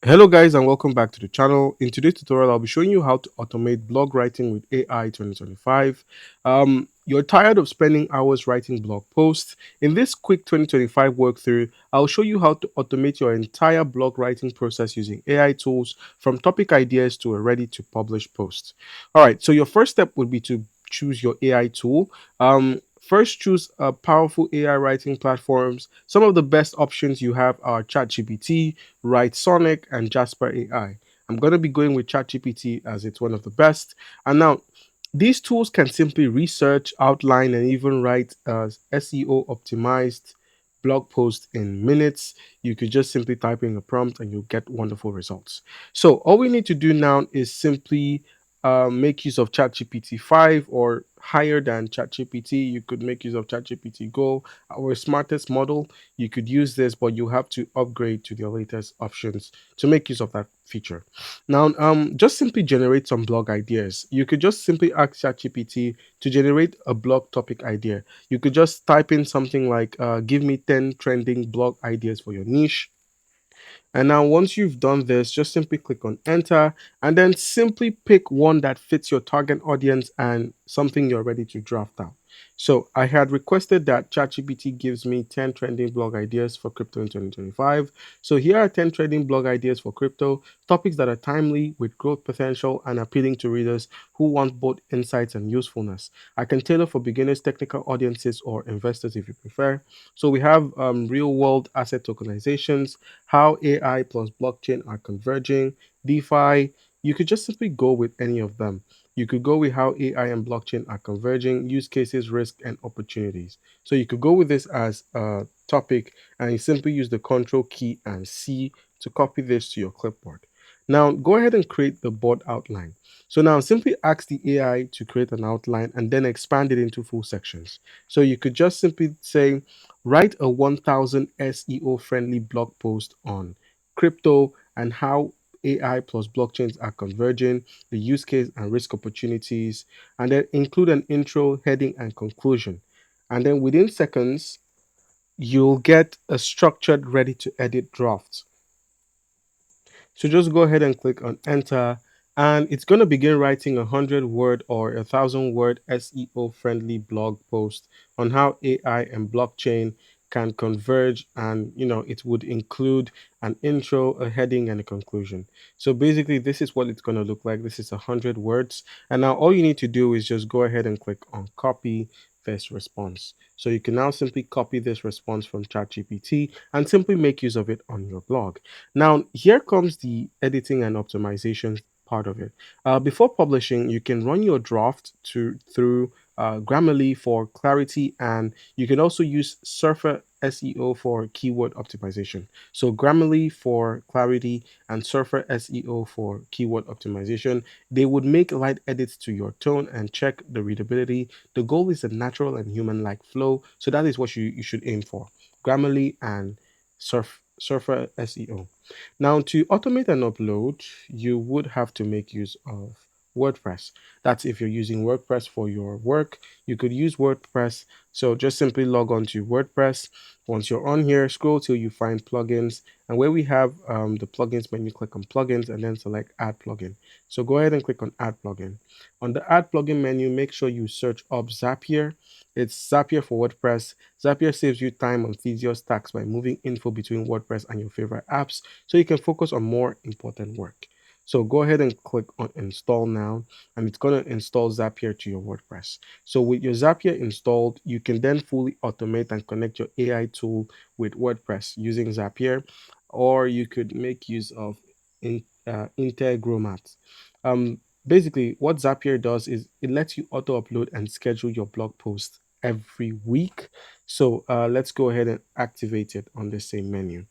Hello guys and welcome back to the channel. In today's tutorial, I'll be showing you how to automate blog writing with AI 2025. You're tired of spending hours writing blog posts. In this quick 2025 workthrough, I'll show you how to automate your entire blog writing process using AI tools from topic ideas to a ready to publish post. All right, so your first step would be to choose your AI tool. First, choose powerful AI writing platforms. Some of the best options you have are ChatGPT, Write Sonic, and Jasper AI. I'm going to be going with ChatGPT as it's one of the best. And now, these tools can simply research, outline, and even write SEO optimized blog posts in minutes. You could just simply type in a prompt and you'll get wonderful results. So, all we need to do now is simply make use of ChatGPT 5 or higher than ChatGPT. You could make use of ChatGPT Go, our smartest model. You could use this, but you have to upgrade to the latest options to make use of that feature. Now, just simply generate some blog ideas. You could just simply ask ChatGPT to generate a blog topic idea. You could just type in something like, give me 10 trending blog ideas for your niche. And now, once you've done this, just simply click on enter and then simply pick one that fits your target audience and something you're ready to draft out. So, I had requested that ChatGPT gives me 10 trending blog ideas for crypto in 2025. So, here are 10 trending blog ideas for crypto, topics that are timely, with growth potential, and appealing to readers who want both insights and usefulness. I can tailor for beginners, technical audiences, or investors if you prefer. So, we have real world asset tokenizations, how AI plus blockchain are converging, DeFi. You could just simply go with any of them. You could go with how AI and blockchain are converging, use cases, risk, and opportunities. So you could go with this as a topic and you simply use the Control key and C to copy this to your clipboard. Now go ahead and create the board outline. So now simply ask the AI to create an outline and then expand it into full sections. So you could just simply say, write a 1000 SEO friendly blog post on crypto and how AI plus blockchains are converging, the use case and risk opportunities, and then include an intro, heading, and conclusion. And then within seconds, you'll get a structured, ready to edit draft. So just go ahead and click on enter and it's going to begin writing 100 word or 1000 word SEO friendly blog post on how AI and blockchain can converge, and it would include an intro, a heading, and a conclusion. So basically this is what it's going to look like. This is 100 words, and now all you need to do is just go ahead and click on copy this response. So you can now simply copy this response from ChatGPT and simply make use of it on your blog. Now, here comes the editing and optimization part of it. Before publishing, you can run your draft through Grammarly for clarity, and you can also use Surfer SEO for keyword optimization. So, Grammarly for clarity and Surfer SEO for keyword optimization. They would make light edits to your tone and check the readability. The goal is a natural and human like flow. So, that is what you should aim for. Grammarly and Surfer SEO. Now, to automate and upload, you would have to make use of WordPress. That's if you're using WordPress for your work, you could use WordPress. So just simply log on to WordPress. Once you're on here, scroll till you find plugins. And where we have the plugins menu, click on plugins and then select add plugin. So go ahead and click on add plugin. On the add plugin menu, make sure you search up Zapier. It's Zapier for WordPress. Zapier saves you time on tedious tasks by moving info between WordPress and your favorite apps so you can focus on more important work. So go ahead and click on install now, and it's going to install Zapier to your WordPress. So with your Zapier installed, you can then fully automate and connect your AI tool with WordPress using Zapier, or you could make use of Integromat. Basically, what Zapier does is it lets you auto upload and schedule your blog post every week. So let's go ahead and activate it on the same menu.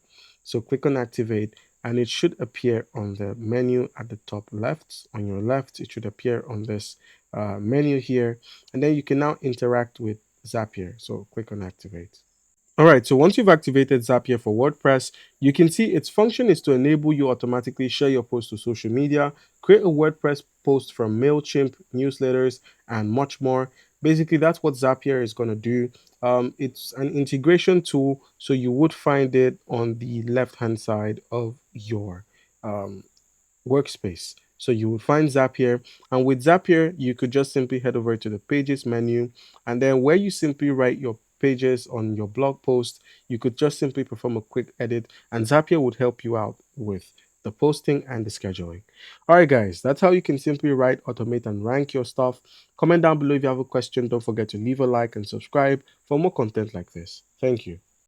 So click on activate and it should appear on the menu at the top left. On your left, it should appear on this menu here. And then you can now interact with Zapier. So click on activate. All right, so once you've activated Zapier for WordPress, you can see its function is to enable you automatically share your post to social media, create a WordPress post from MailChimp, newsletters, and much more. Basically, that's what Zapier is going to do. It's an integration tool, so you would find it on the left-hand side of your um, workspace. So you will find Zapier, and with Zapier, you could just simply head over to the pages menu, and then where you simply write your pages on your blog post, you could just simply perform a quick edit, and Zapier would help you out with the posting and the scheduling. All right, guys, that's how you can simply write, automate, and rank your stuff. Comment down below if you have a question. Don't forget to leave a like and subscribe for more content like this. Thank you.